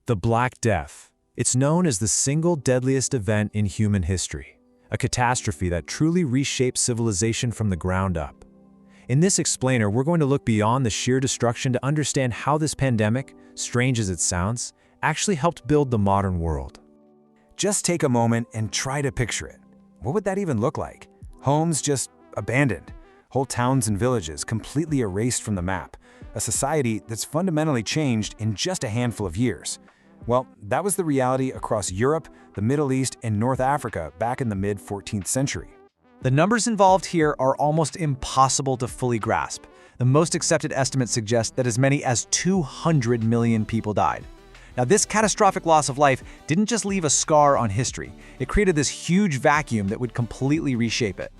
The Black Death. It's known as the single deadliest event in human history, a catastrophe that truly reshaped civilization from the ground up. In this explainer, we're going to look beyond the sheer destruction to understand how this pandemic, strange as it sounds, actually helped build the modern world. Just take a moment and try to picture it. What would that even look like? Homes just abandoned, whole towns and villages completely erased from the map, a society that's fundamentally changed in just a handful of years. Well, that was the reality across Europe, the Middle East, and North Africa back in the mid-14th century. The numbers involved here are almost impossible to fully grasp. The most accepted estimates suggest that as many as 200 million people died. Now, this catastrophic loss of life didn't just leave a scar on history. It created this huge vacuum that would completely reshape it.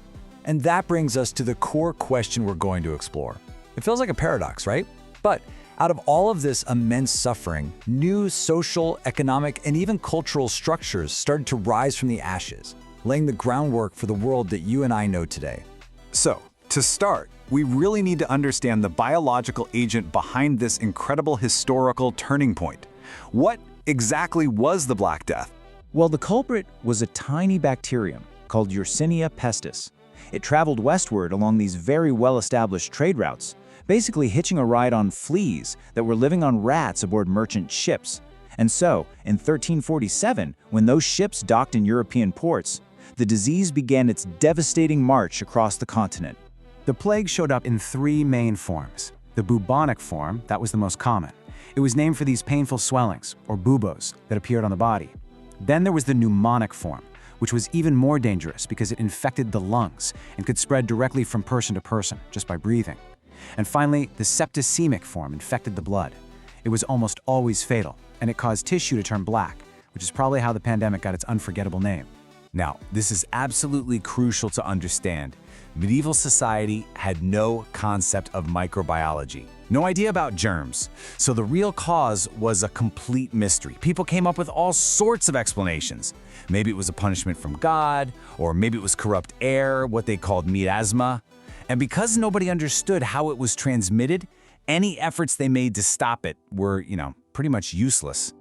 And that brings us to the core question we're going to explore. It feels like a paradox, right? But out of all of this immense suffering, new social, economic, and even cultural structures started to rise from the ashes, laying the groundwork for the world that you and I know today. So, to start, we really need to understand the biological agent behind this incredible historical turning point. What exactly was the Black Death? Well, the culprit was a tiny bacterium called Yersinia pestis. It traveled westward along these very well-established trade routes, basically hitching a ride on fleas that were living on rats aboard merchant ships. And so, in 1347, when those ships docked in European ports, the disease began its devastating march across the continent. The plague showed up in three main forms. The bubonic form, that was the most common. It was named for these painful swellings, or buboes, that appeared on the body. Then there was the pneumonic form, which was even more dangerous because it infected the lungs and could spread directly from person to person, just by breathing. And finally, the septicemic form infected the blood. It was almost always fatal, and it caused tissue to turn black, which is probably how the pandemic got its unforgettable name. Now, this is absolutely crucial to understand. Medieval society had no concept of microbiology, no idea about germs. So the real cause was a complete mystery. People came up with all sorts of explanations. Maybe it was a punishment from God, or maybe it was corrupt air, what they called miasma. And because nobody understood how it was transmitted, any efforts they made to stop it were, pretty much useless.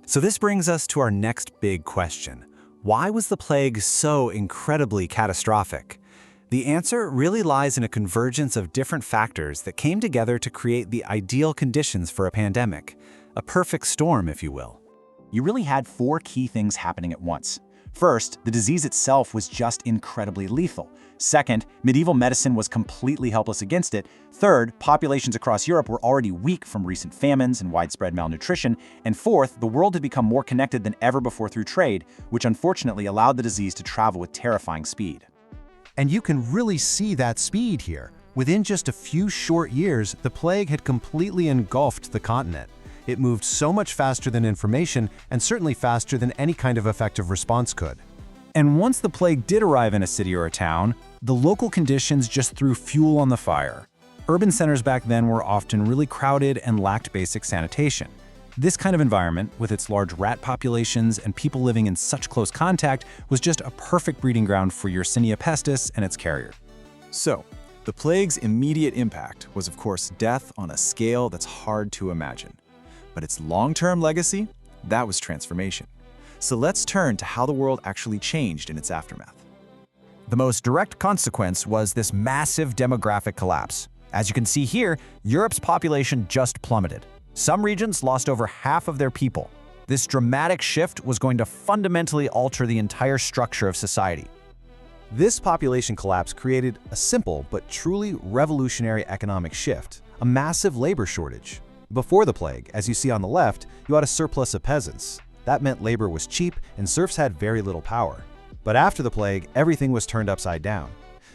So this brings us to our next big question. Why was the plague so incredibly catastrophic? The answer really lies in a convergence of different factors that came together to create the ideal conditions for a pandemic. A perfect storm, if you will. You really had four key things happening at once. First, the disease itself was just incredibly lethal. Second, medieval medicine was completely helpless against it. Third, populations across Europe were already weak from recent famines and widespread malnutrition. And fourth, the world had become more connected than ever before through trade, which unfortunately allowed the disease to travel with terrifying speed. And you can really see that speed here. Within just a few short years, the plague had completely engulfed the continent. It moved so much faster than information, and certainly faster than any kind of effective response could. And once the plague did arrive in a city or a town, the local conditions just threw fuel on the fire. Urban centers back then were often really crowded and lacked basic sanitation. This kind of environment, with its large rat populations and people living in such close contact, was just a perfect breeding ground for Yersinia pestis and its carrier. So, the plague's immediate impact was, of course, death on a scale that's hard to imagine. But its long-term legacy, that was transformation. So let's turn to how the world actually changed in its aftermath. The most direct consequence was this massive demographic collapse. As you can see here, Europe's population just plummeted. Some regions lost over half of their people. This dramatic shift was going to fundamentally alter the entire structure of society. This population collapse created a simple but truly revolutionary economic shift, a massive labor shortage. Before the plague, as you see on the left, you had a surplus of peasants. That meant labor was cheap and serfs had very little power. But after the plague, everything was turned upside down.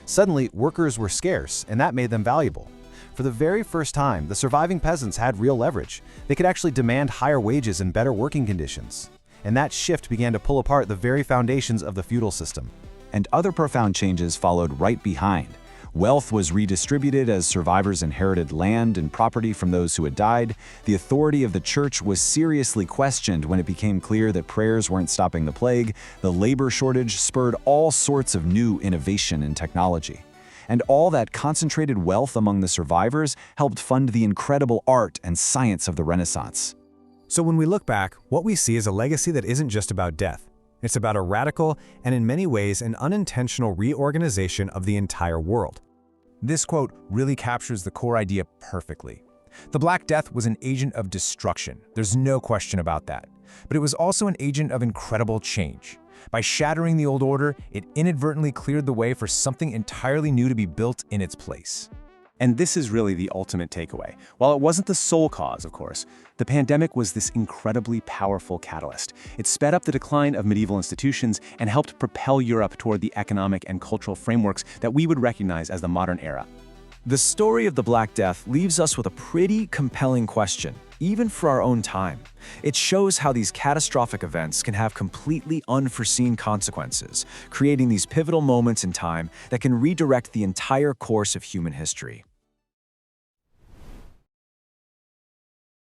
Suddenly, workers were scarce, and that made them valuable. For the very first time, the surviving peasants had real leverage. They could actually demand higher wages and better working conditions. And that shift began to pull apart the very foundations of the feudal system. And other profound changes followed right behind. Wealth was redistributed as survivors inherited land and property from those who had died. The authority of the church was seriously questioned when it became clear that prayers weren't stopping the plague. The labor shortage spurred all sorts of new innovation and technology. And all that concentrated wealth among the survivors helped fund the incredible art and science of the Renaissance. So when we look back, what we see is a legacy that isn't just about death. It's about a radical and in many ways an unintentional reorganization of the entire world. This quote really captures the core idea perfectly. The Black Death was an agent of destruction, there's no question about that. But it was also an agent of incredible change. By shattering the old order, it inadvertently cleared the way for something entirely new to be built in its place. And this is really the ultimate takeaway. While it wasn't the sole cause, of course, the pandemic was this incredibly powerful catalyst. It sped up the decline of medieval institutions and helped propel Europe toward the economic and cultural frameworks that we would recognize as the modern era. The story of the Black Death leaves us with a pretty compelling question, even for our own time. It shows how these catastrophic events can have completely unforeseen consequences, creating these pivotal moments in time that can redirect the entire course of human history.